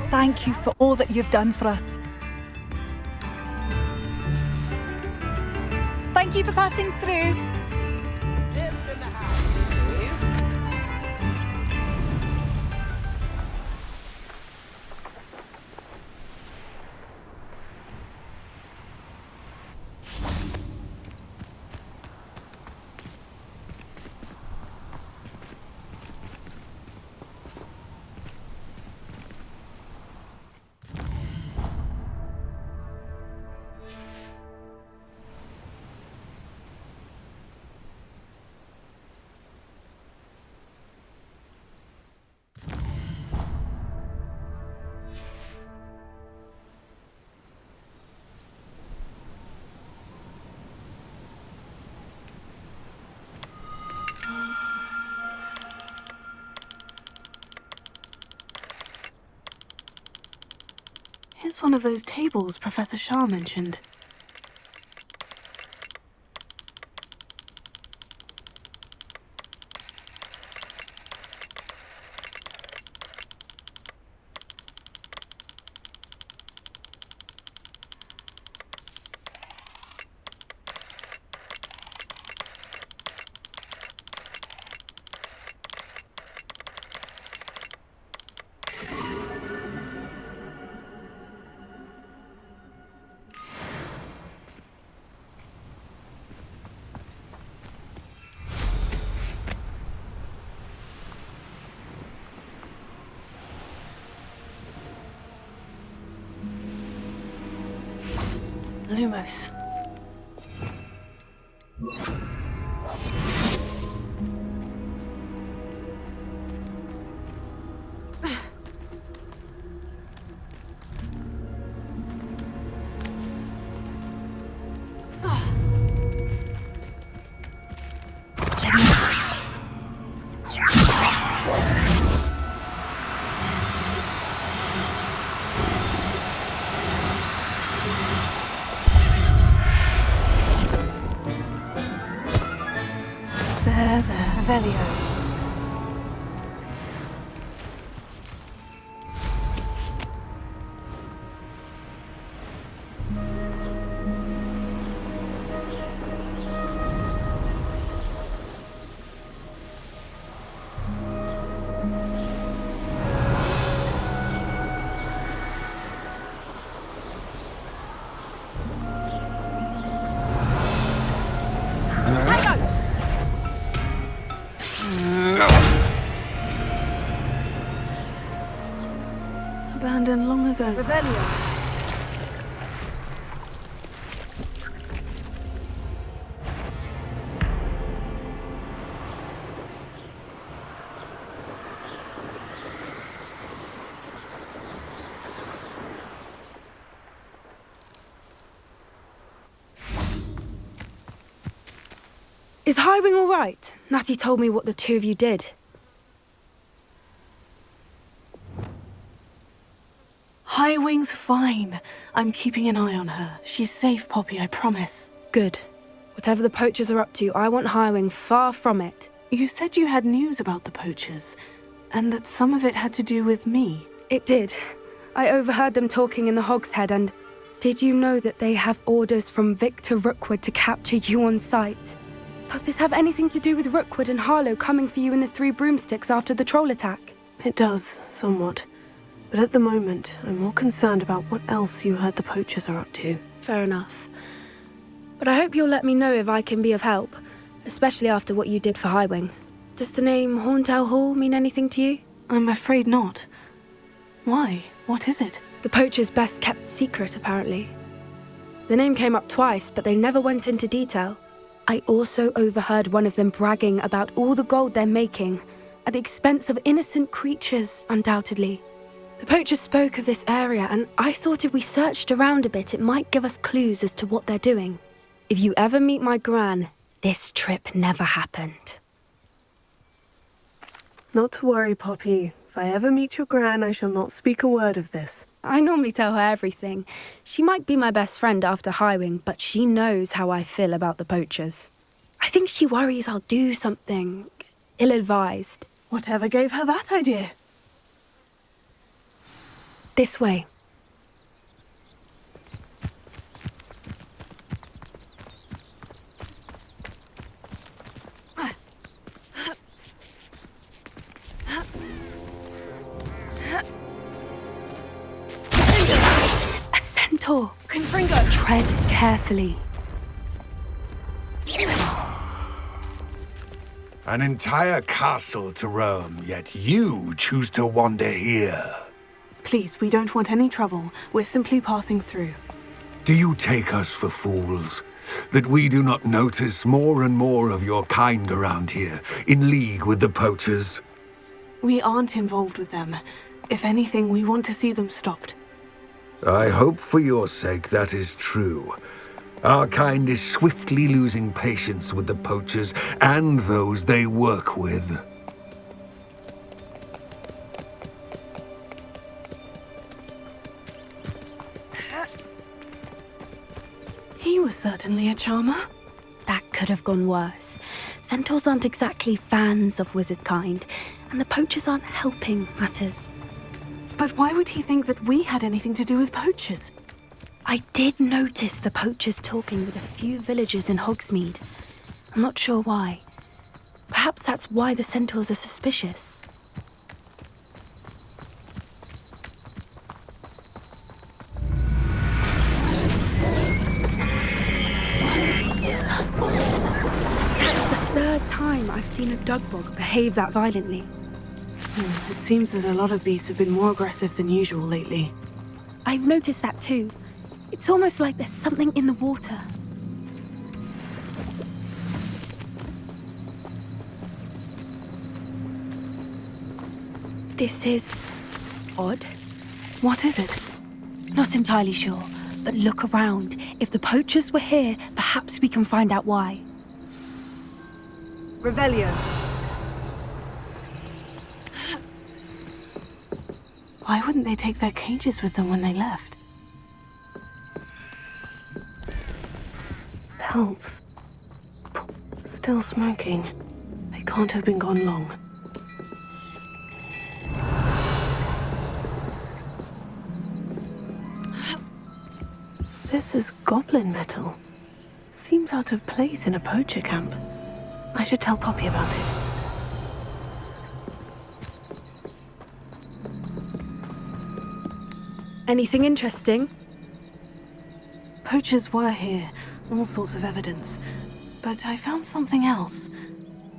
thank you for all that you've done for us. Thank you for passing through. Here's one of those tables Professor Shah mentioned. Lumos. There, Velio. Abandoned long ago. Revelio. Is Highwing all right? Natty told me what the two of you did. Highwing's fine. I'm keeping an eye on her. She's safe, Poppy, I promise. Good. Whatever the poachers are up to, I want Highwing far from it. You said you had news about the poachers, and that some of it had to do with me. It did. I overheard them talking in the Hogshead, and did you know that they have orders from Victor Rookwood to capture you on sight? Does this have anything to do with Rookwood and Harlow coming for you in the Three Broomsticks after the troll attack? It does, somewhat. But at the moment, I'm more concerned about what else you heard the poachers are up to. Fair enough. But I hope you'll let me know if I can be of help, especially after what you did for Highwing. Does the name Horntail Hall mean anything to you? I'm afraid not. Why? What is it? The poachers' best kept secret, apparently. The name came up twice, but they never went into detail. I also overheard one of them bragging about all the gold they're making, at the expense of innocent creatures, undoubtedly. The poachers spoke of this area, and I thought if we searched around a bit, it might give us clues as to what they're doing. If you ever meet my gran, this trip never happened. Not to worry, Poppy. If I ever meet your gran, I shall not speak a word of this. I normally tell her everything. She might be my best friend after Highwing, but she knows how I feel about the poachers. I think she worries I'll do something ill-advised. Whatever gave her that idea? This way. A centaur! Confringo! Tread carefully. An entire castle to roam, yet you choose to wander here. Please, we don't want any trouble. We're simply passing through. Do you take us for fools? That we do not notice more and more of your kind around here, in league with the poachers? We aren't involved with them. If anything, we want to see them stopped. I hope for your sake that is true. Our kind is swiftly losing patience with the poachers and those they work with. He was certainly a charmer. That could have gone worse. Centaurs aren't exactly fans of wizard kind, and the poachers aren't helping matters. But why would he think that we had anything to do with poachers? I did notice the poachers talking with a few villagers in Hogsmeade. I'm not sure why. Perhaps that's why the centaurs are suspicious. That's the third time I've seen a Dugbog behave that violently. It seems that a lot of beasts have been more aggressive than usual lately. I've noticed that too. It's almost like there's something in the water. This is odd. What is it? Not entirely sure, but look around. If the poachers were here, perhaps we can find out why. Revelio. Why wouldn't they take their cages with them when they left? Pelts. Still smoking. They can't have been gone long. This is goblin metal. Seems out of place in a poacher camp. I should tell Poppy about it. Anything interesting? Poachers were here, all sorts of evidence. But I found something else.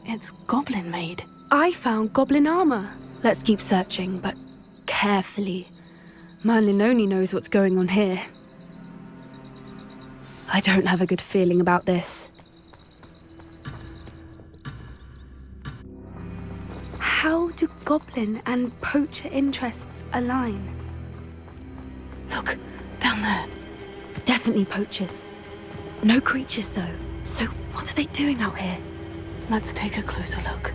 It's goblin-made. I found goblin armor. Let's keep searching, but carefully. Merlin only knows what's going on here. I don't have a good feeling about this. How do goblin and poacher interests align? Look, down there. Definitely poachers. No creatures, though. So what are they doing out here? Let's take a closer look.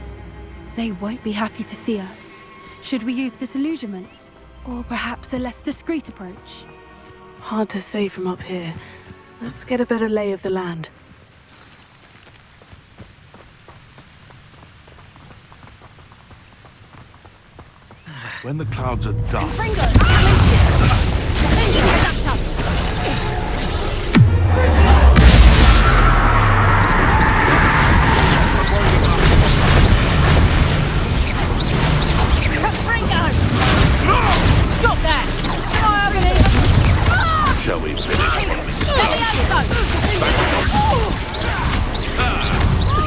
They won't be happy to see us. Should we use disillusionment? Or perhaps a less discreet approach? Hard to say from up here. Let's get a better lay of the land. When the clouds are dark, Stop that! shall we finish?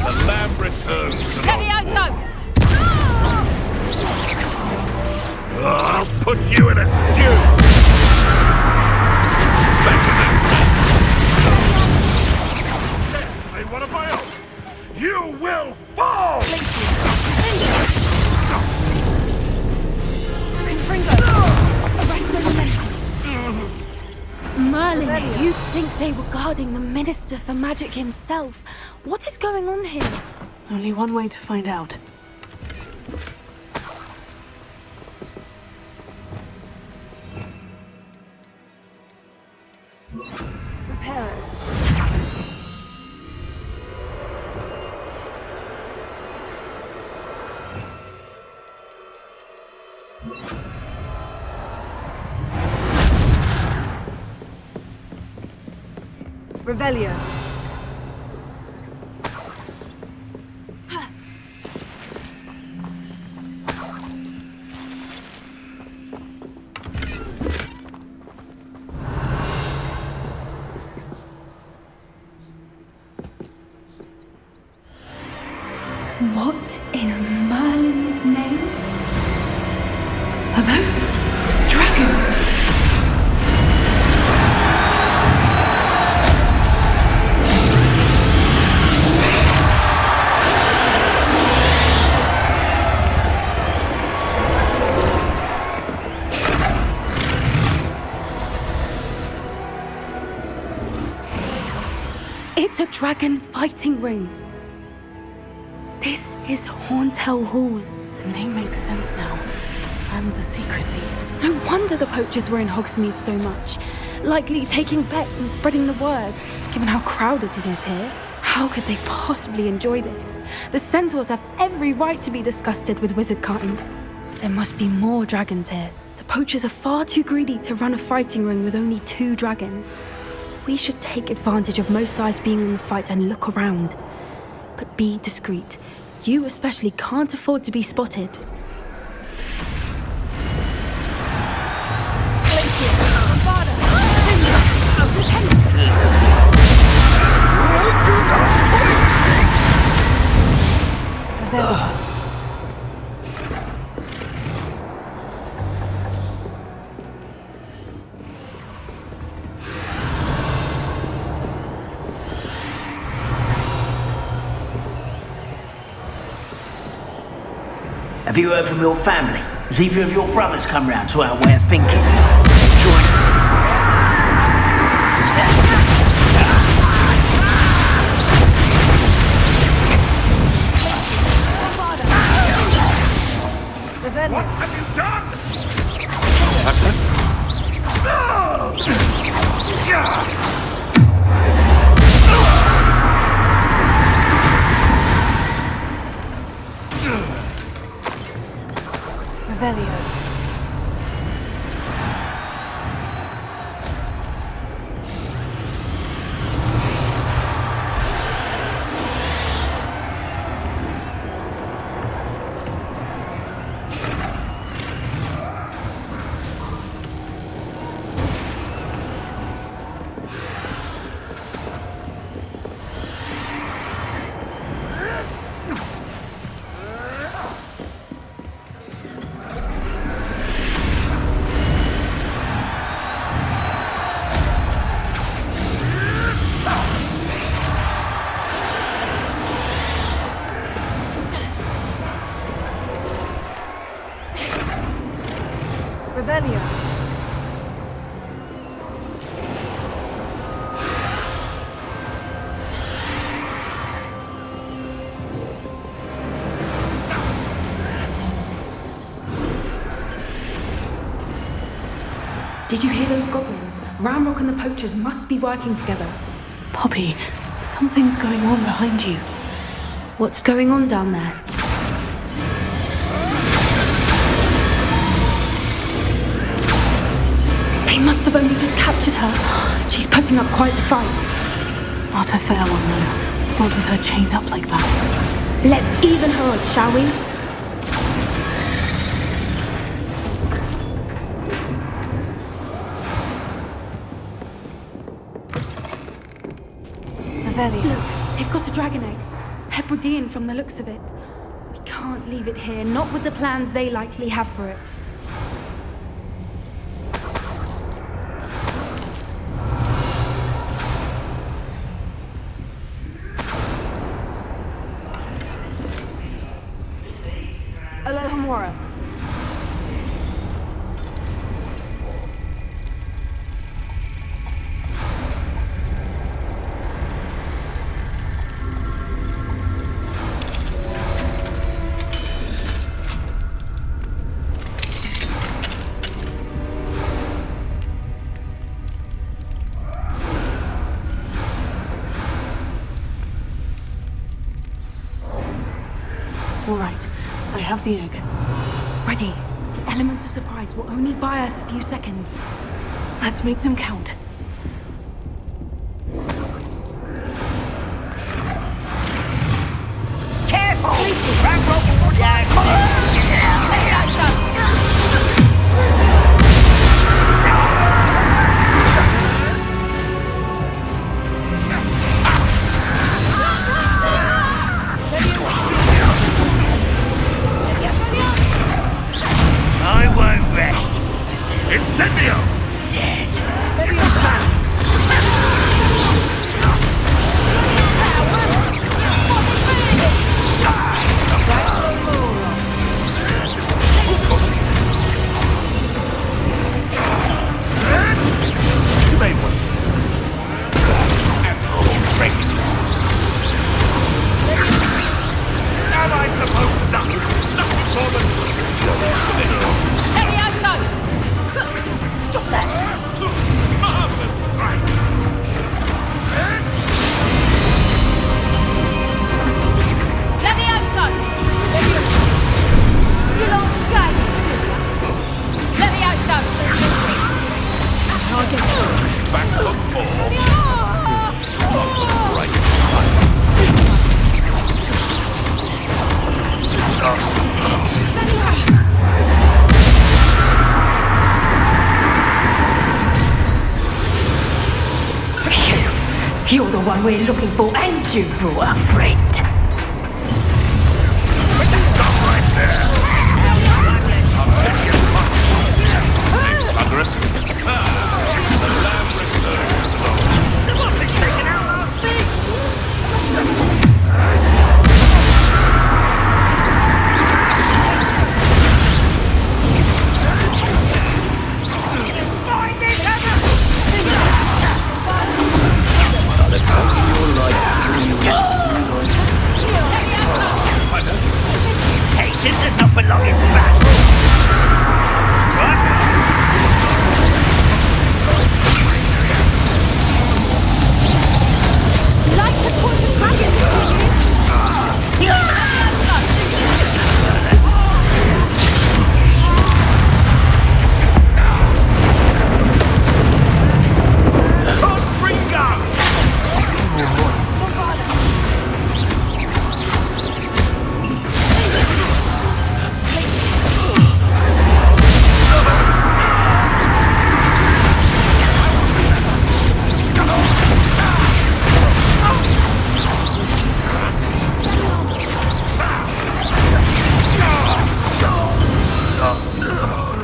The lamb returns to the... I'll put you in a stew! Back to them! Yes, they want to buy out! You will fall! Arrest the momentum. Merlin, you'd think they were guarding the Minister for Magic himself. What is going on here? Only one way to find out. Reparo. Revelio. What in Merlin's name? Are those dragons? It's a dragon fighting ring. This is Horntail Hall. The name makes sense now. And the secrecy. No wonder the poachers were in Hogsmeade so much. Likely taking bets and spreading the word, given how crowded it is here. How could they possibly enjoy this? The centaurs have every right to be disgusted with wizard kind. There must be more dragons here. The poachers are far too greedy to run a fighting ring with only 2 dragons. We should take advantage of most eyes being in the fight and look around. But be discreet. You especially can't afford to be spotted. Have you heard from your family? Has either of your brothers come round to our way of thinking? What have you done? Revelio. Revelio. Did you hear those goblins? Ramrock and the poachers must be working together. Poppy, something's going on behind you. What's going on down there? They must have only just captured her. She's putting up quite the fight. Not a fair one, though. Not with her chained up like that. Let's even her odds, shall we? Revelio. Look, they've got a dragon egg. Hebridean from the looks of it. We can't leave it here, not with the plans they likely have for it. Alohomora. All right, I have the egg. Ready. The element of surprise will only buy us a few seconds. Let's make them count. You're the one we're looking for, and you brought a friend. Stop right there! Aggressive. The lamb returns alone. Someone been taken out last week! Patience does not belong in battle. Like the poison dragon,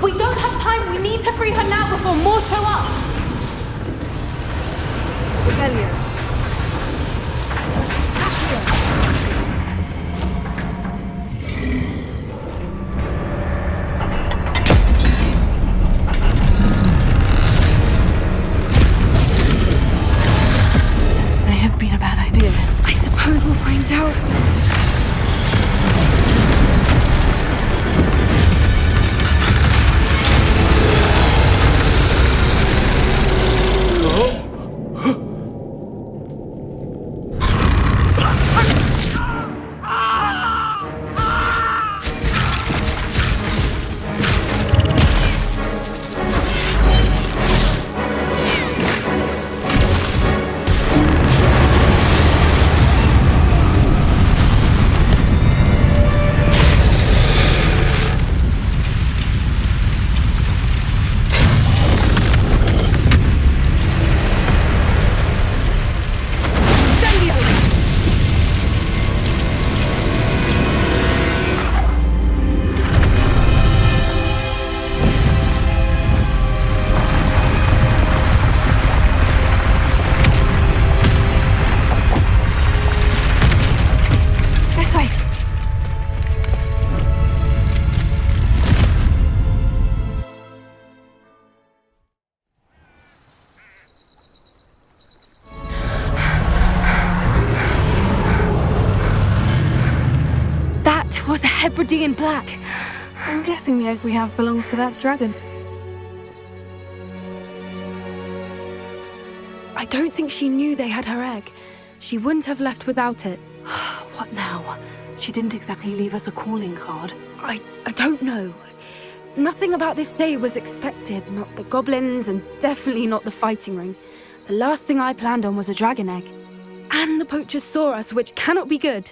We don't have time. We need to free her now before more show up. Revelio. This may have been a bad idea. I suppose we'll find out. This way. That was a Hebridean black. I'm guessing the egg we have belongs to that dragon. I don't think she knew they had her egg. She wouldn't have left without it. What now? She didn't exactly leave us a calling card. I don't know. Nothing about this day was expected. Not the goblins, and definitely not the fighting ring. The last thing I planned on was a dragon egg. And the poachers saw us, which cannot be good.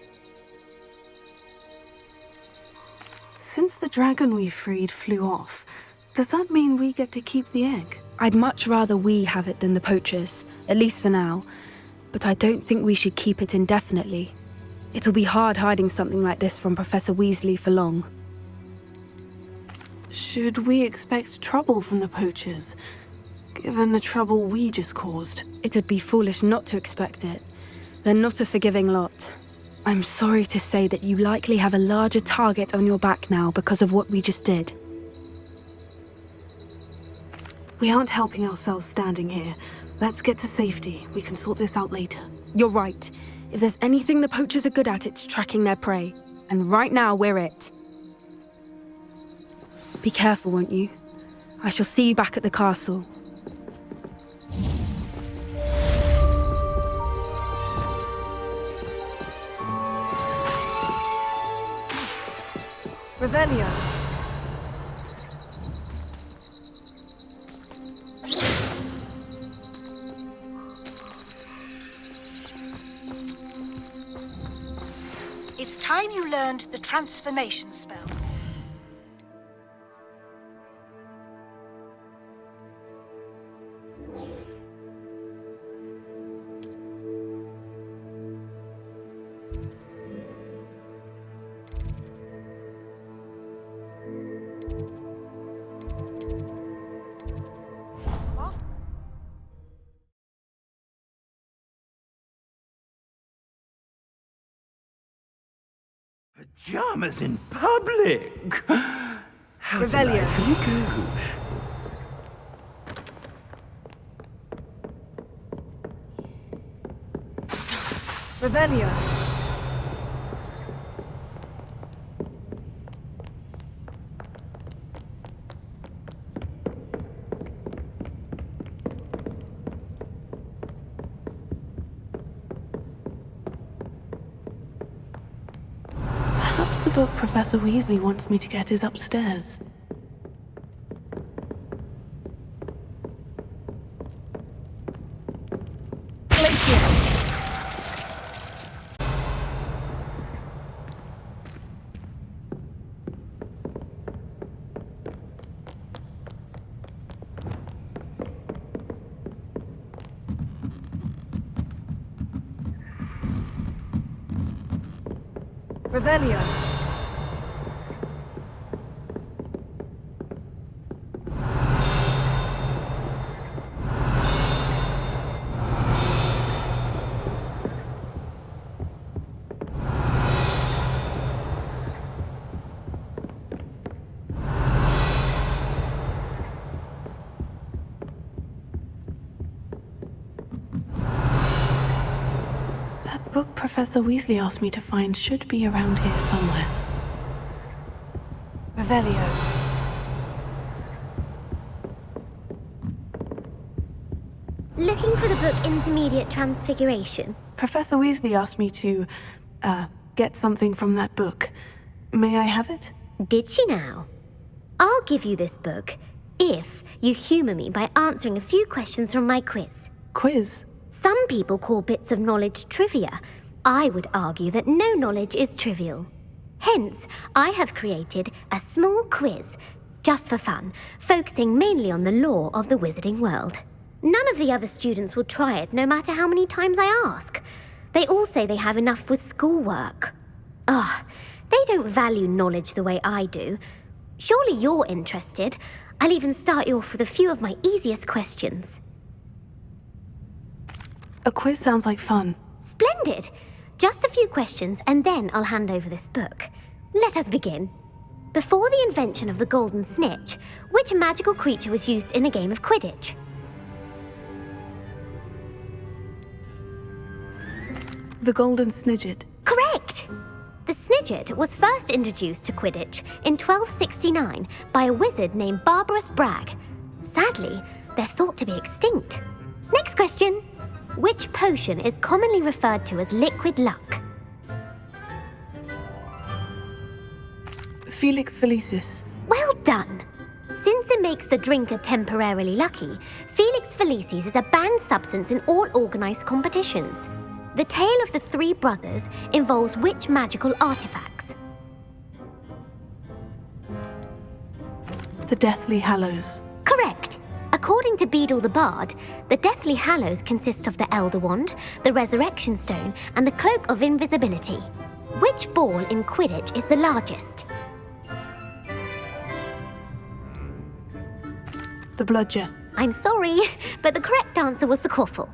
Since the dragon we freed flew off, does that mean we get to keep the egg? I'd much rather we have it than the poachers, at least for now. But I don't think we should keep it indefinitely. It'll be hard hiding something like this from Professor Weasley for long. Should we expect trouble from the poachers, given the trouble we just caused? It'd be foolish not to expect it. They're not a forgiving lot. I'm sorry to say that you likely have a larger target on your back now because of what we just did. We aren't helping ourselves standing here. Let's get to safety. We can sort this out later. You're right. If there's anything the poachers are good at, it's tracking their prey. And right now, we're it. Be careful, won't you? I shall see you back at the castle. Revelio. It's time you learned the transformation spell. Pajamas in public? How Revelio. delightfully gauche. Revelio. Perhaps the book Professor Weasley wants me to get is upstairs. Revelio. That book Professor Weasley asked me to find should be around here somewhere. Revelio. Looking for the book Intermediate Transfiguration? Professor Weasley asked me to, get something from that book. May I have it? Did she now? I'll give you this book if you humour me by answering a few questions from my quiz. Quiz? Some people call bits of knowledge trivia. I would argue that no knowledge is trivial. Hence, I have created a small quiz, just for fun, focusing mainly on the lore of the wizarding world. None of the other students will try it, no matter how many times I ask. They all say they have enough with schoolwork. Ugh, they don't value knowledge the way I do. Surely you're interested. I'll even start you off with a few of my easiest questions. A quiz sounds like fun. Splendid! Just a few questions, and then I'll hand over this book. Let us begin. Before the invention of the Golden Snitch, which magical creature was used in a game of Quidditch? The Golden Snidget. Correct! The Snidget was first introduced to Quidditch in 1269 by a wizard named Barbarous Bragg. Sadly, they're thought to be extinct. Next question. Which potion is commonly referred to as liquid luck? Felix Felicis. Well done! Since it makes the drinker temporarily lucky, Felix Felicis is a banned substance in all organised competitions. The tale of the three brothers involves which magical artifacts? The Deathly Hallows. Correct! According to Beedle the Bard, the Deathly Hallows consist of the Elder Wand, the Resurrection Stone, and the Cloak of Invisibility. Which ball in Quidditch is the largest? The Bludger. I'm sorry, but the correct answer was the Quaffle.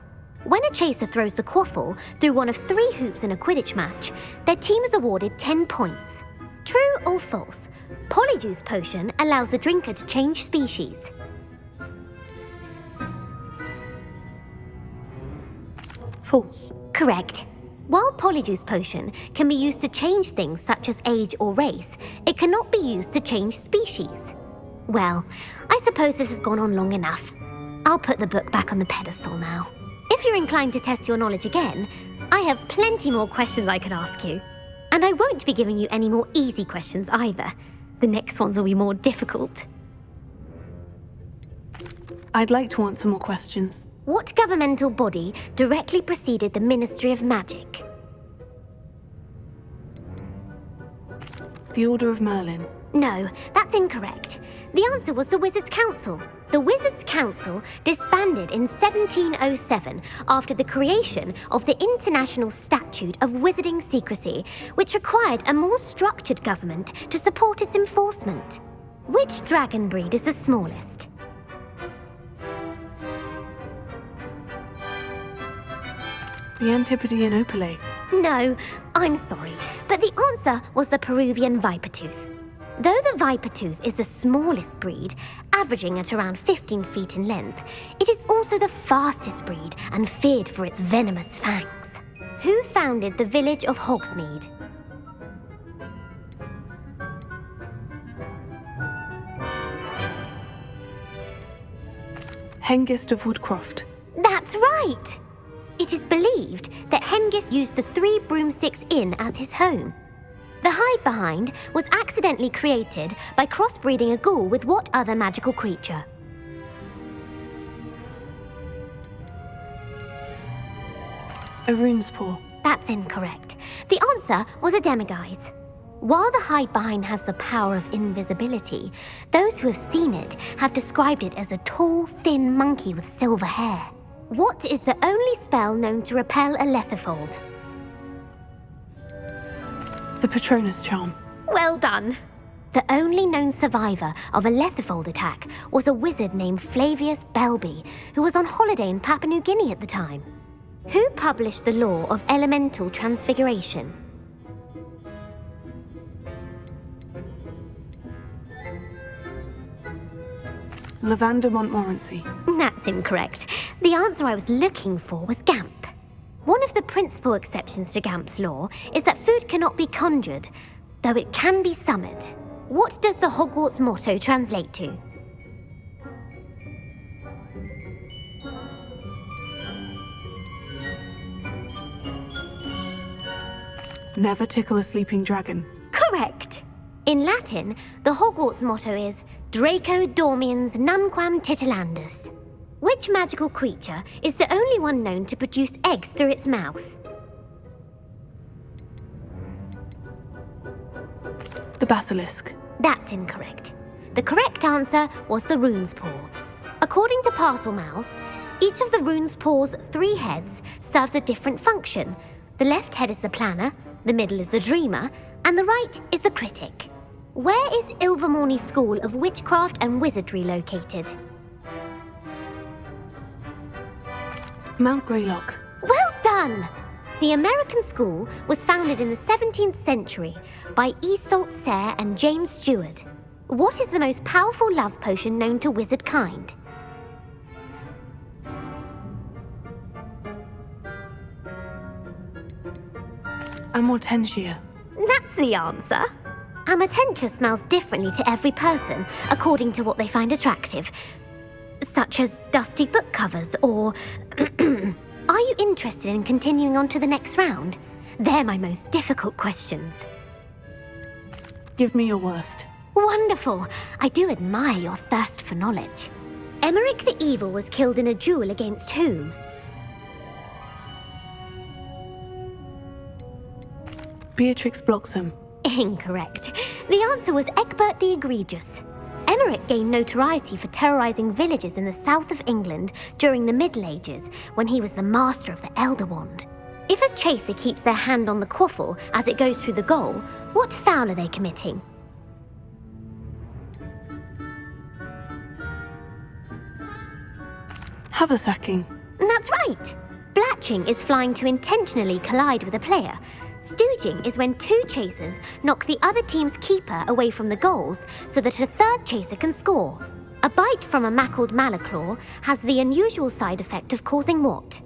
When a chaser throws the Quaffle through one of 3 hoops in a Quidditch match, their team is awarded 10 points. True or false? Polyjuice Potion allows the drinker to change species. False. Correct. While Polyjuice Potion can be used to change things such as age or race, it cannot be used to change species. Well, I suppose this has gone on long enough. I'll put the book back on the pedestal now. If you're inclined to test your knowledge again, I have plenty more questions I could ask you. And I won't be giving you any more easy questions either. The next ones will be more difficult. I'd like to answer more questions. What governmental body directly preceded the Ministry of Magic? The Order of Merlin. No, that's incorrect. The answer was the Wizards' Council. The Wizards' Council disbanded in 1707 after the creation of the International Statute of Wizarding Secrecy, which required a more structured government to support its enforcement. Which dragon breed is the smallest? The Antipodean Opale. No, I'm sorry, but the answer was the Peruvian viper tooth. Though the viper tooth is the smallest breed, averaging at around 15 feet in length, it is also the fastest breed and feared for its venomous fangs. Who founded the village of Hogsmeade? Hengist of Woodcroft. That's right! It is believed that Hengist used the Three Broomsticks Inn as his home. The hide-behind was accidentally created by crossbreeding a ghoul with what other magical creature? A rune's paw. That's incorrect. The answer was a demiguise. While the hide-behind has the power of invisibility, those who have seen it have described it as a tall, thin monkey with silver hair. What is the only spell known to repel a Lethifold? The Patronus charm. Well done. The only known survivor of a Lethifold attack was a wizard named Flavius Belby, who was on holiday in Papua New Guinea at the time. Who published the law of elemental transfiguration? Lavanda Montmorency. That's incorrect. The answer I was looking for was Gamp. One of the principal exceptions to Gamp's law is that food cannot be conjured, though it can be summoned. What does the Hogwarts motto translate to? Never tickle a sleeping dragon. Correct! In Latin, the Hogwarts motto is Draco Dormiens Nunquam Titilandus. Which magical creature is the only one known to produce eggs through its mouth? The basilisk. That's incorrect. The correct answer was the rune's paw. According to Parselmouths, each of the rune's paw's 3 heads serves a different function. The left head is the planner, the middle is the dreamer, and the right is the critic. Where is Ilvermorny School of Witchcraft and Wizardry located? Mount Greylock. Well done! The American school was founded in the 17th century by Iseult Sayre and James Stewart. What is the most powerful love potion known to wizard kind? Amortentia. That's the answer. Amortentia smells differently to every person, according to what they find attractive, such as dusty book covers or... Are you interested in continuing on to the next round? They're my most difficult questions. Give me your worst. Wonderful! I do admire your thirst for knowledge. Emeric the Evil was killed in a duel against whom? Beatrix Bloxham. Incorrect. The answer was Egbert the Egregious. Emeric gained notoriety for terrorizing villages in the south of England during the Middle Ages, when he was the master of the Elder Wand. If a chaser keeps their hand on the quaffle as it goes through the goal, what foul are they committing? Haversacking. That's right! Blatching is flying to intentionally collide with a player. Stooging is when 2 chasers knock the other team's keeper away from the goals so that a 3rd chaser can score. A bite from a mackled Malaclaw has the unusual side effect of causing what?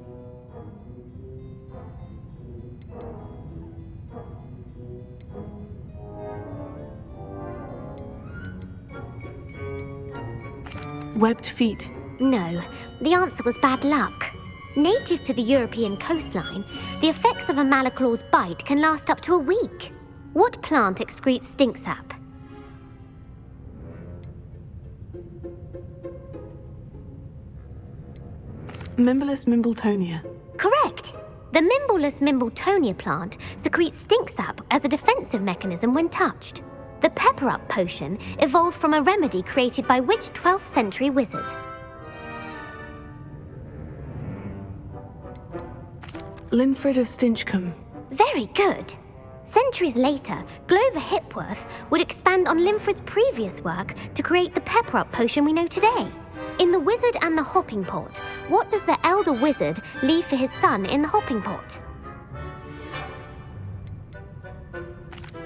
Webbed feet. No, the answer was bad luck. Native to the European coastline, the effects of a Malaclaw's bite can last up to a week. What plant excretes stink sap? Mimblelus Mimbletonia. Correct! The Mimblelus Mimbletonia plant secretes stink sap as a defensive mechanism when touched. The Pepper Up potion evolved from a remedy created by which 12th century wizard? Linfred of Stinchcombe. Very good. Centuries later, Glover Hipworth would expand on Linfred's previous work to create the Pepper Up potion we know today. In The Wizard and the Hopping Pot, what does the elder wizard leave for his son in the hopping pot?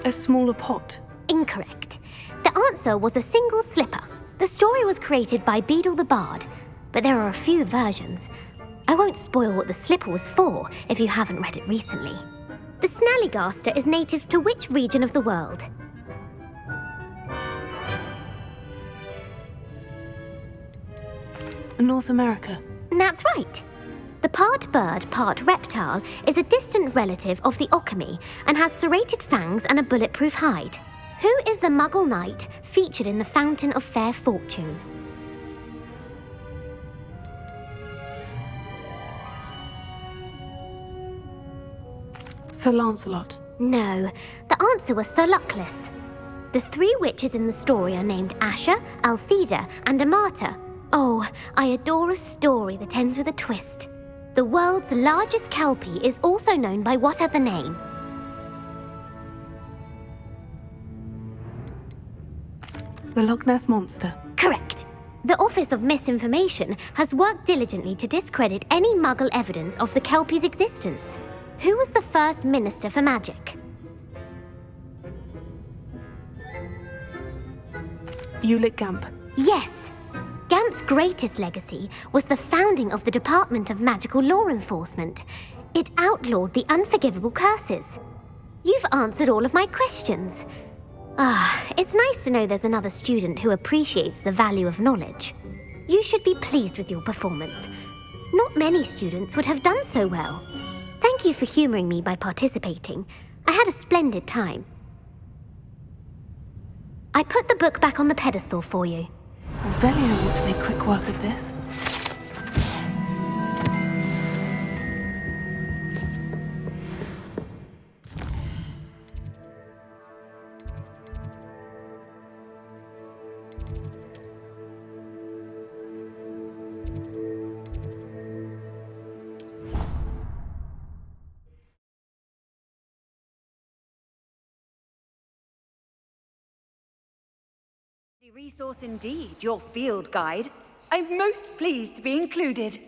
A smaller pot? Incorrect. The answer was a single slipper. The story was created by Beadle the Bard, but there are a few versions. I won't spoil what the slipper was for if you haven't read it recently. The Snallygaster is native to which region of the world? North America. That's right. The part bird, part reptile is a distant relative of the Occamy and has serrated fangs and a bulletproof hide. Who is the Muggle knight featured in the Fountain of Fair Fortune? Sir Lancelot. No, the answer was Sir Luckless. The three witches in the story are named Asher, Altheda, and Amata. Oh, I adore a story that ends with a twist. The world's largest kelpie is also known by what other name? The Loch Ness Monster. Correct. The Office of Misinformation has worked diligently to discredit any Muggle evidence of the kelpie's existence. Who was the first Minister for Magic? Ulick Gamp. Yes! Gamp's greatest legacy was the founding of the Department of Magical Law Enforcement. It outlawed the unforgivable curses. You've answered all of my questions. It's nice to know there's another student who appreciates the value of knowledge. You should be pleased with your performance. Not many students would have done so well. Thank you for humoring me by participating. I had a splendid time. I put the book back on the pedestal for you. Revelio ought to make quick work of this. Resource indeed, your field guide. I'm most pleased to be included.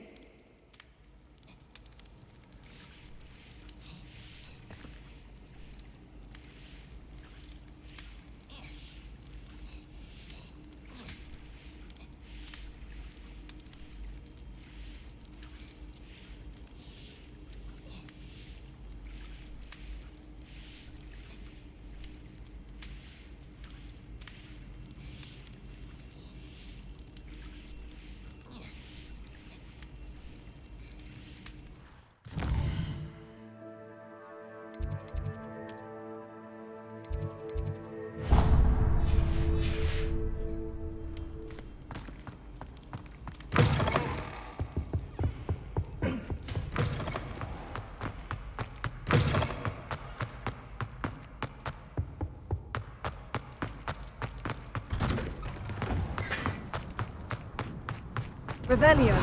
Revelio.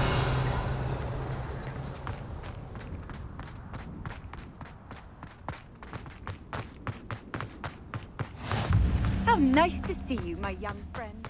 How nice to see you, my young friend.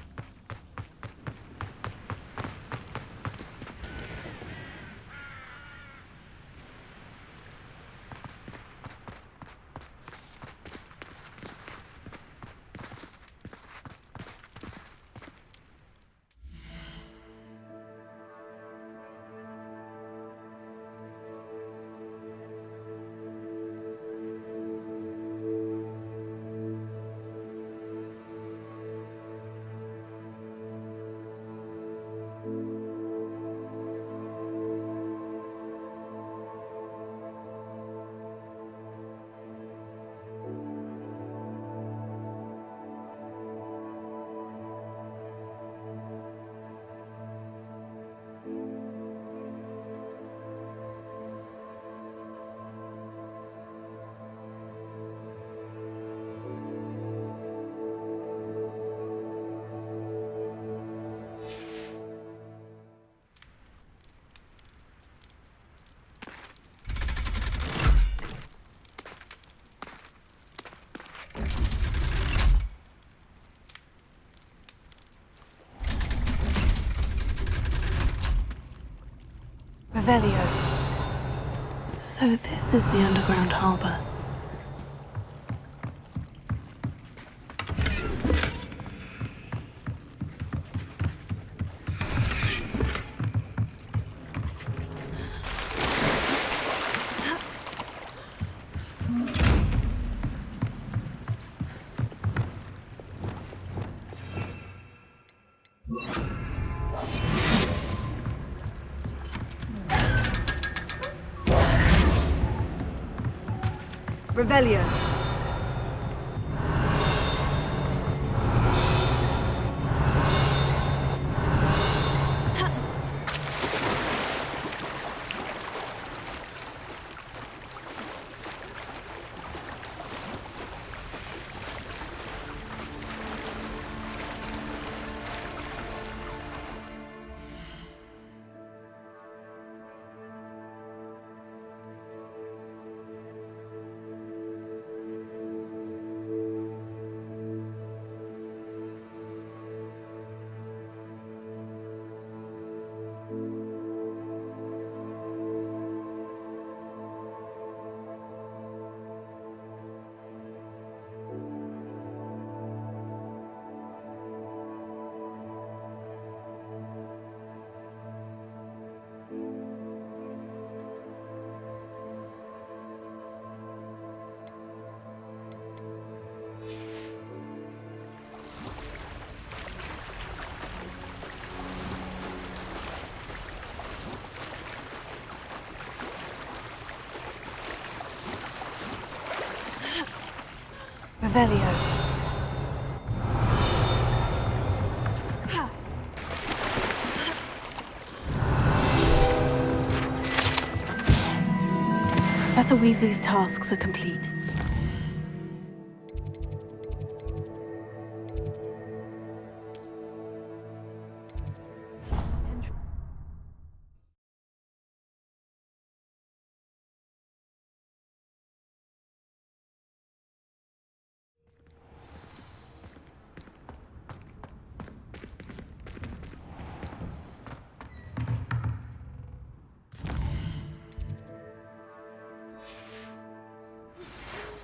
Revelio. So this is the underground harbour. Revelio. Revelio. Professor Weasley's tasks are complete.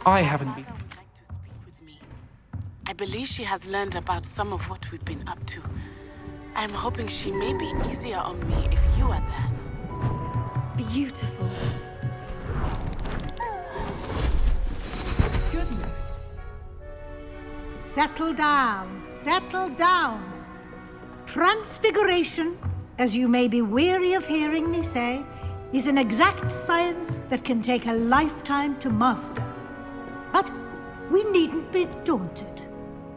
I haven't been. would like to speak with me. I believe she has learned about some of what we've been up to. I'm hoping she may be easier on me if you are there. Beautiful. Goodness. Settle down. Settle down. Transfiguration, as you may be weary of hearing me say, is an exact science that can take a lifetime to master. But we needn't be daunted.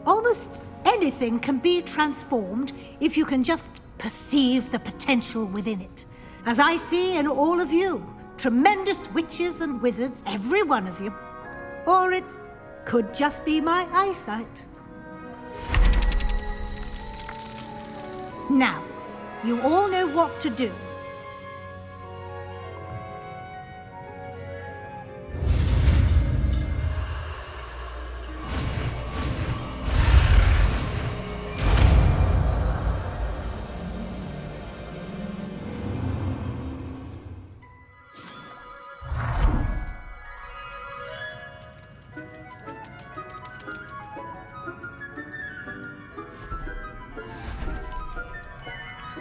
Almost anything can be transformed if you can just perceive the potential within it. As I see in all of you, tremendous witches and wizards, every one of you. Or it could just be my eyesight. Now, you all know what to do.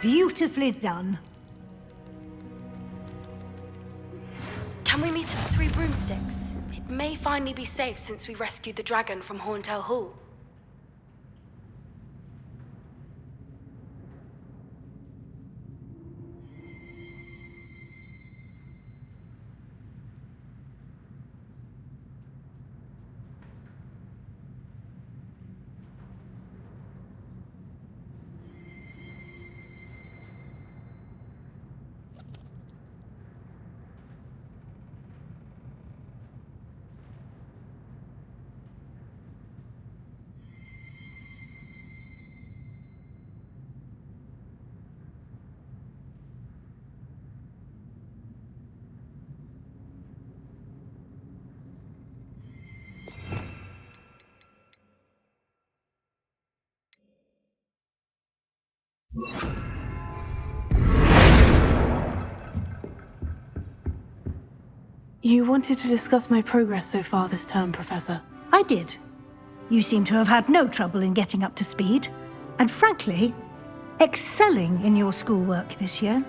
Beautifully done. Can we meet at 3 Broomsticks? It may finally be safe since we rescued the dragon from Horntail Hall. You wanted to discuss my progress so far this term, Professor. I did. You seem to have had no trouble in getting up to speed, and frankly, excelling in your schoolwork this year.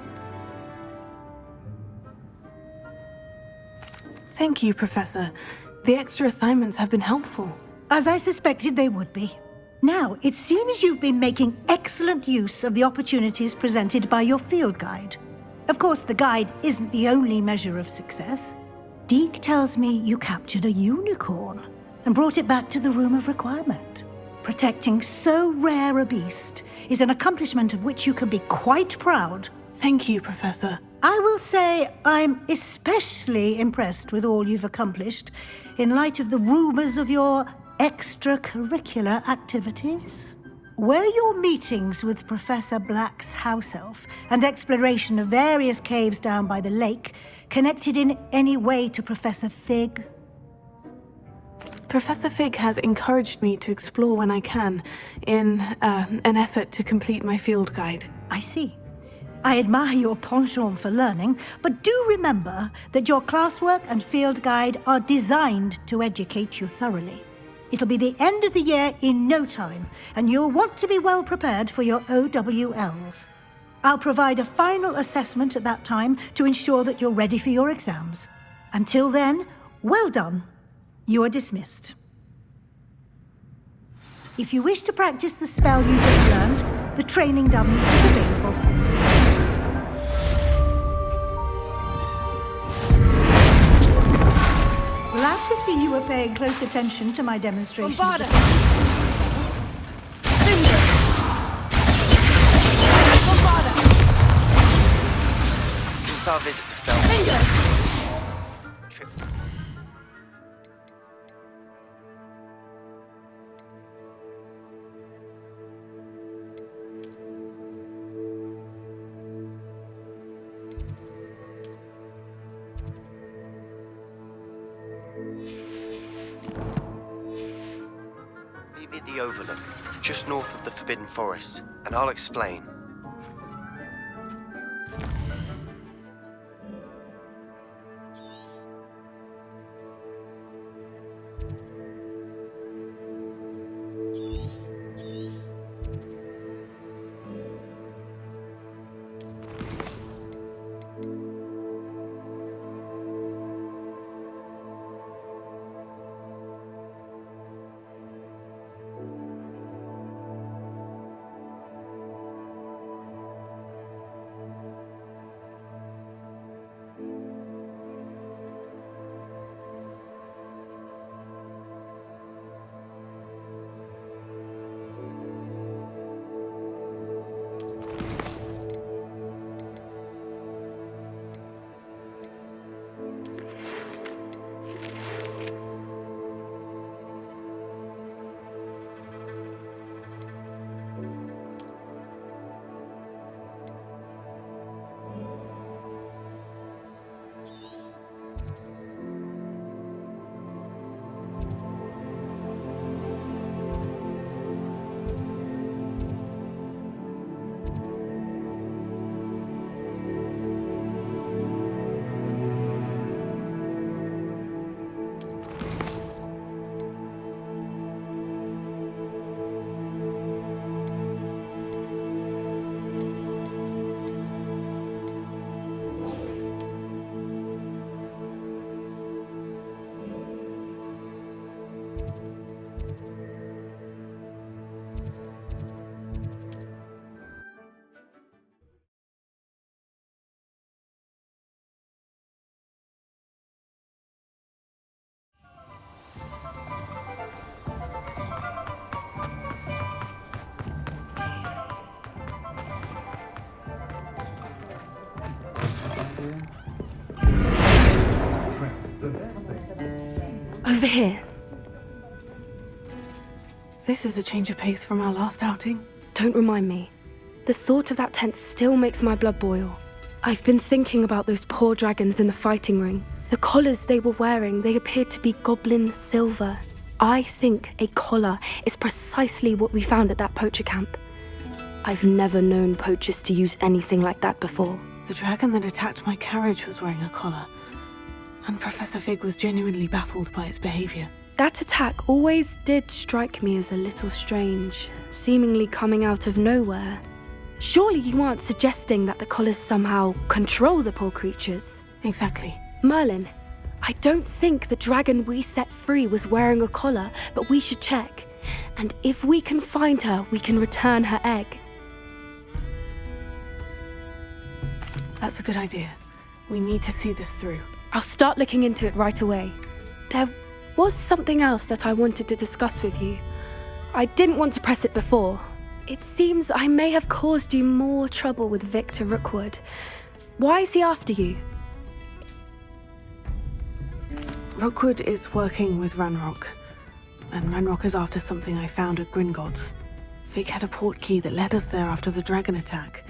Thank you, Professor. The extra assignments have been helpful. As I suspected they would be. Now, it seems you've been making excellent use of the opportunities presented by your field guide. Of course, the guide isn't the only measure of success. Deke tells me you captured a unicorn and brought it back to the Room of Requirement. Protecting so rare a beast is an accomplishment of which you can be quite proud. Thank you, Professor. I will say I'm especially impressed with all you've accomplished in light of the rumors of your extracurricular activities. Were your meetings with Professor Black's house elf and exploration of various caves down by the lake connected in any way to Professor Fig? Professor Fig has encouraged me to explore when I can, in an effort to complete my field guide. I see. I admire your penchant for learning, but do remember that your classwork and field guide are designed to educate you thoroughly. It'll be the end of the year in no time, and you'll want to be well prepared for your OWLs. I'll provide a final assessment at that time to ensure that you're ready for your exams. Until then, well done. You are dismissed. If you wish to practice the spell you just learned, the training dummy is available. Glad to see you were paying close attention to my demonstration. Bombarda! Since our visit to Felton, tripped. Meet me at the Overlook, just north of the Forbidden Forest, and I'll explain. Over here. This is a change of pace from our last outing. Don't remind me. The thought of that tent still makes my blood boil. I've been thinking about those poor dragons in the fighting ring. The collars they were wearing, they appeared to be goblin silver. I think a collar is precisely what we found at that poacher camp. I've never known poachers to use anything like that before. The dragon that attacked my carriage was wearing a collar, and Professor Fig was genuinely baffled by its behavior. That attack always did strike me as a little strange, seemingly coming out of nowhere. Surely you aren't suggesting that the collars somehow control the poor creatures? Exactly. Merlin, I don't think the dragon we set free was wearing a collar, but we should check. And if we can find her, we can return her egg. That's a good idea. We need to see this through. I'll start looking into it right away. There was something else that I wanted to discuss with you. I didn't want to press it before. It seems I may have caused you more trouble with Victor Rookwood. Why is he after you? Rookwood is working with Ranrock, and Ranrock is after something I found at Gringotts. Fig had a portkey that led us there after the dragon attack.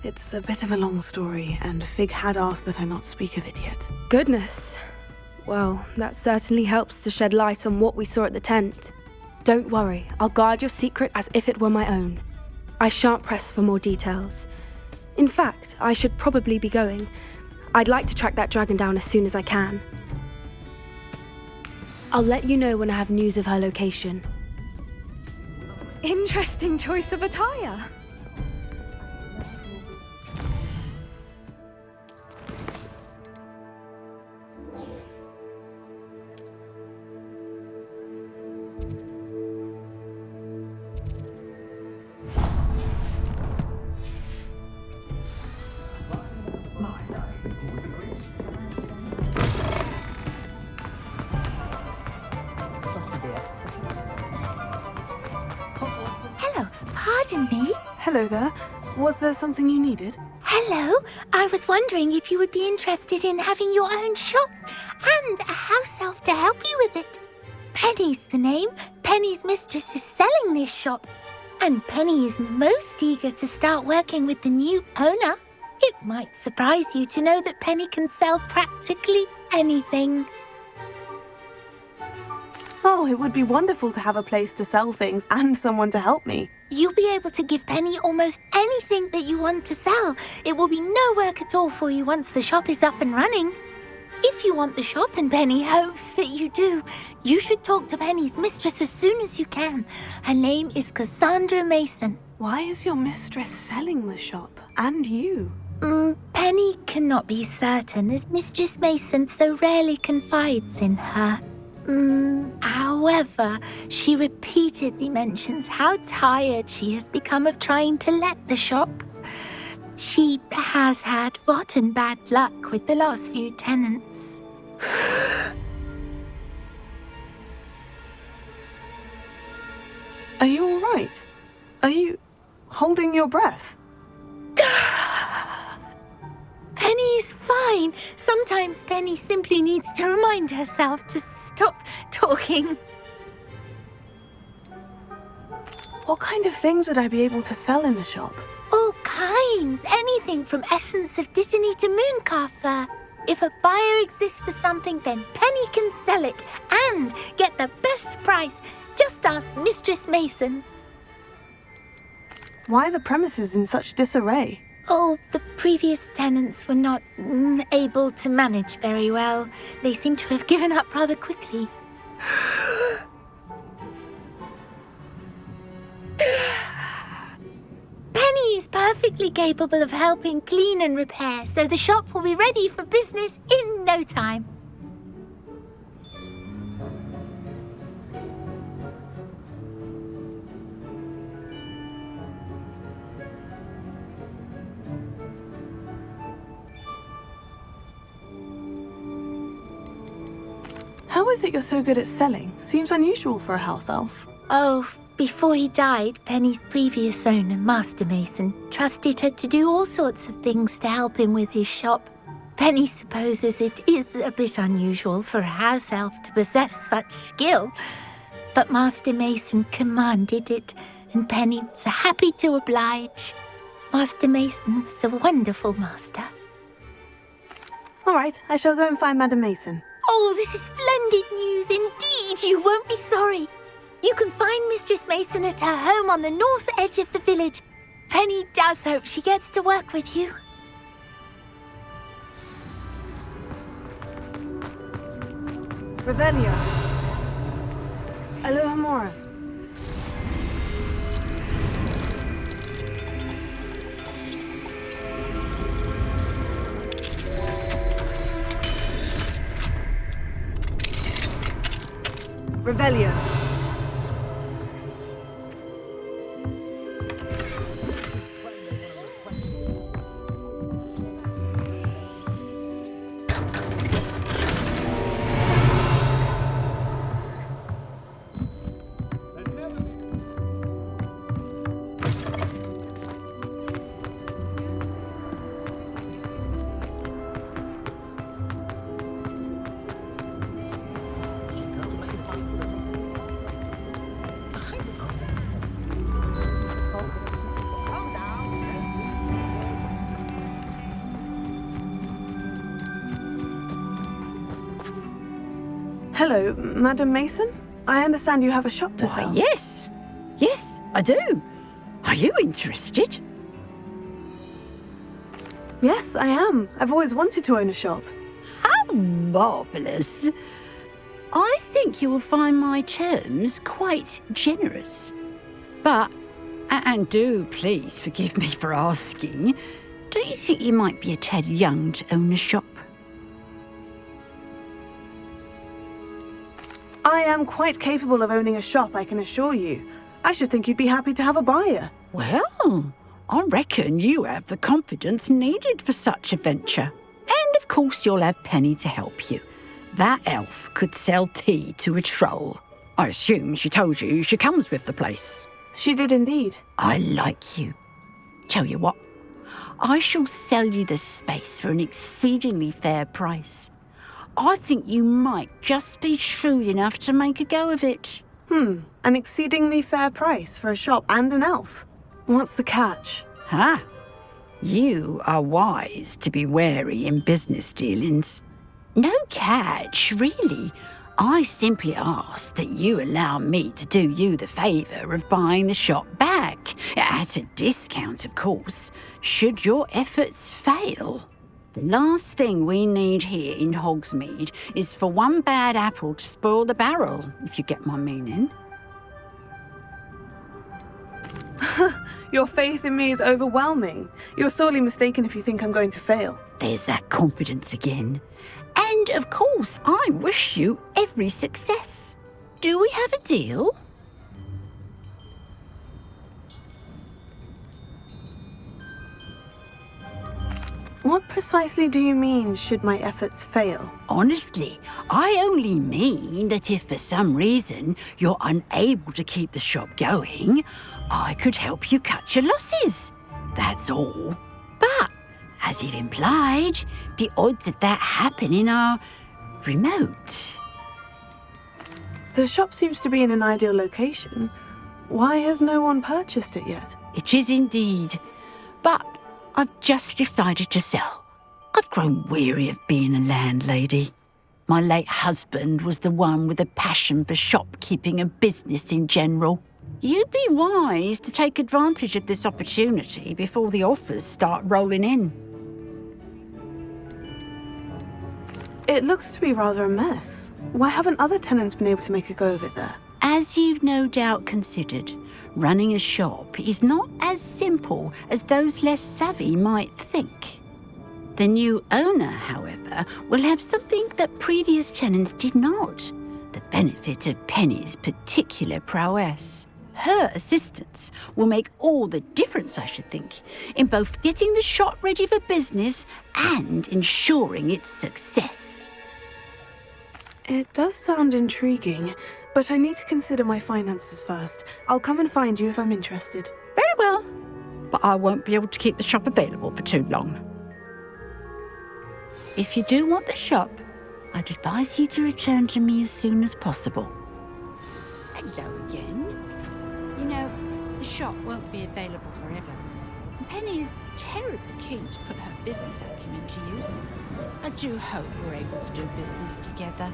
It's a bit of a long story, and Fig had asked that I not speak of it yet. Goodness. Well, that certainly helps to shed light on what we saw at the tent. Don't worry, I'll guard your secret as if it were my own. I shan't press for more details. In fact, I should probably be going. I'd like to track that dragon down as soon as I can. I'll let you know when I have news of her location. Interesting choice of attire. Pardon me? Hello there. Was there something you needed? Hello. I was wondering if you would be interested in having your own shop and a house elf to help you with it. Penny's the name. Penny's mistress is selling this shop. And Penny is most eager to start working with the new owner. It might surprise you to know that Penny can sell practically anything. Oh, it would be wonderful to have a place to sell things and someone to help me. You'll be able to give Penny almost anything that you want to sell. It will be no work at all for you once the shop is up and running. If you want the shop and Penny hopes that you do, you should talk to Penny's mistress as soon as you can. Her name is Cassandra Mason. Why is your mistress selling the shop? And you? Penny cannot be certain, as Mistress Mason so rarely confides in her. However, she repeatedly mentions how tired she has become of trying to let the shop. She has had rotten bad luck with the last few tenants. Are you all right? Are you holding your breath? Penny's fine. Sometimes Penny simply needs to remind herself to stop talking. What kind of things would I be able to sell in the shop? All kinds. Anything from essence of Dittany to Mooncalf fur. If a buyer exists for something, then Penny can sell it and get the best price. Just ask Mistress Mason. Why are the premises in such disarray? Oh, the previous tenants were not able to manage very well. They seem to have given up rather quickly. Penny is perfectly capable of helping clean and repair, so the shop will be ready for business in no time. How is it you're so good at selling? Seems unusual for a house elf. Oh, before he died, Penny's previous owner, Master Mason, trusted her to do all sorts of things to help him with his shop. Penny supposes it is a bit unusual for a house elf to possess such skill, but Master Mason commanded it, and Penny was happy to oblige. Master Mason was a wonderful master. All right, I shall go and find Madam Mason. Oh, this is splendid news indeed. You won't be sorry. You can find Mistress Mason at her home on the north edge of the village. Penny does hope she gets to work with you. Revelia. Alohomora. Revelia. Hello, Madam Mason? I understand you have a shop to sell. Yes. Yes, I do. Are you interested? Yes, I am. I've always wanted to own a shop. How marvellous. I think you will find my terms quite generous. But, and do please forgive me for asking, don't you think you might be a tad young to own a shop? I am quite capable of owning a shop, I can assure you. I should think you'd be happy to have a buyer. Well, I reckon you have the confidence needed for such a venture. And of course you'll have Penny to help you. That elf could sell tea to a troll. I assume she told you she comes with the place. She did indeed. I like you. Tell you what, I shall sell you the space for an exceedingly fair price. I think you might just be shrewd enough to make a go of it. An exceedingly fair price for a shop and an elf. What's the catch? You are wise to be wary in business dealings. No catch, really. I simply ask that you allow me to do you the favour of buying the shop back, at a discount, of course, should your efforts fail. The last thing we need here in Hogsmeade is for one bad apple to spoil the barrel, if you get my meaning. Your faith in me is overwhelming. You're sorely mistaken if you think I'm going to fail. There's that confidence again. And, of course, I wish you every success. Do we have a deal? What precisely do you mean, should my efforts fail? Honestly, I only mean that if for some reason you're unable to keep the shop going, I could help you cut your losses. That's all. But, as you've implied, the odds of that happening are remote. The shop seems to be in an ideal location. Why has no one purchased it yet? It is indeed. But I've just decided to sell. I've grown weary of being a landlady. My late husband was the one with a passion for shopkeeping and business in general. You'd be wise to take advantage of this opportunity before the offers start rolling in. It looks to be rather a mess. Why haven't other tenants been able to make a go of it there? As you've no doubt considered, running a shop is not as simple as those less savvy might think. The new owner, however, will have something that previous tenants did not, the benefit of Penny's particular prowess. Her assistance will make all the difference, I should think, in both getting the shop ready for business and ensuring its success. It does sound intriguing, but I need to consider my finances first. I'll come and find you if I'm interested. Very well, but I won't be able to keep the shop available for too long. If you do want the shop, I'd advise you to return to me as soon as possible. Hello again. You know, the shop won't be available forever. Penny is terribly keen to put her business acumen to use. I do hope we're able to do business together.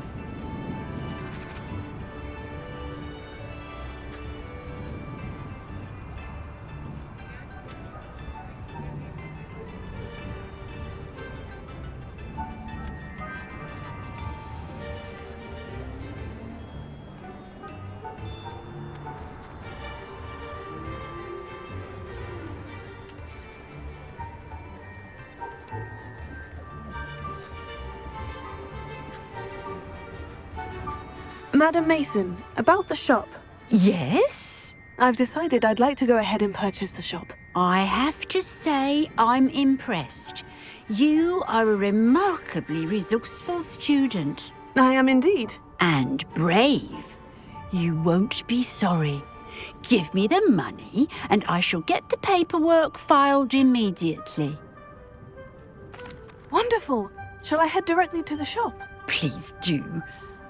Madam Mason, about the shop. Yes? I've decided I'd like to go ahead and purchase the shop. I have to say I'm impressed. You are a remarkably resourceful student. I am indeed. And brave. You won't be sorry. Give me the money and I shall get the paperwork filed immediately. Wonderful. Shall I head directly to the shop? Please do.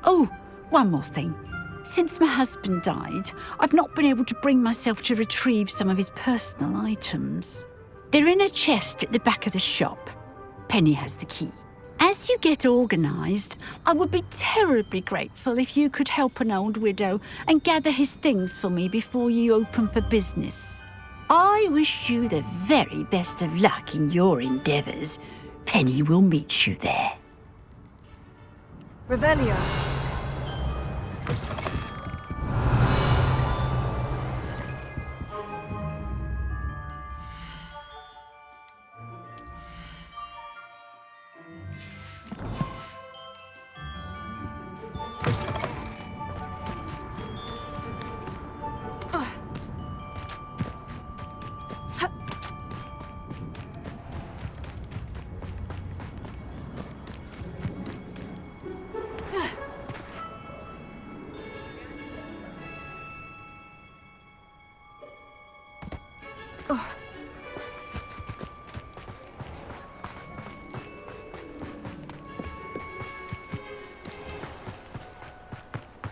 Oh, one more thing. Since my husband died, I've not been able to bring myself to retrieve some of his personal items. They're in a chest at the back of the shop. Penny has the key. As you get organised, I would be terribly grateful if you could help an old widow and gather his things for me before you open for business. I wish you the very best of luck in your endeavours. Penny will meet you there. Revelio.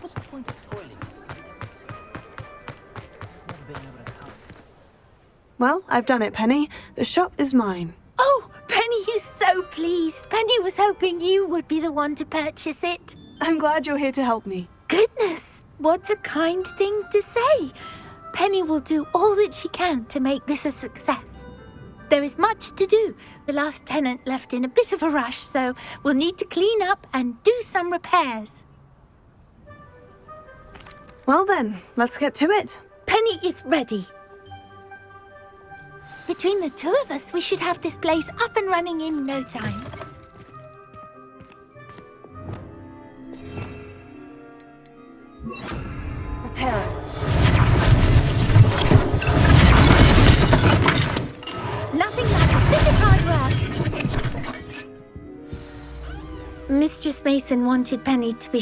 What's the point of toiling? Well, I've done it, Penny. The shop is mine. Oh, Penny is so pleased. Penny was hoping you would be the one to purchase it. I'm glad you're here to help me. Goodness, what a kind thing to say. Penny will do all that she can to make this a success. There is much to do. The last tenant left in a bit of a rush, so we'll need to clean up and do some repairs. Well then, let's get to it. Penny is ready. Between the two of us, we should have this place up and running in no time. Repair. Nothing like a bit of hard work. Mistress Mason wanted Penny to be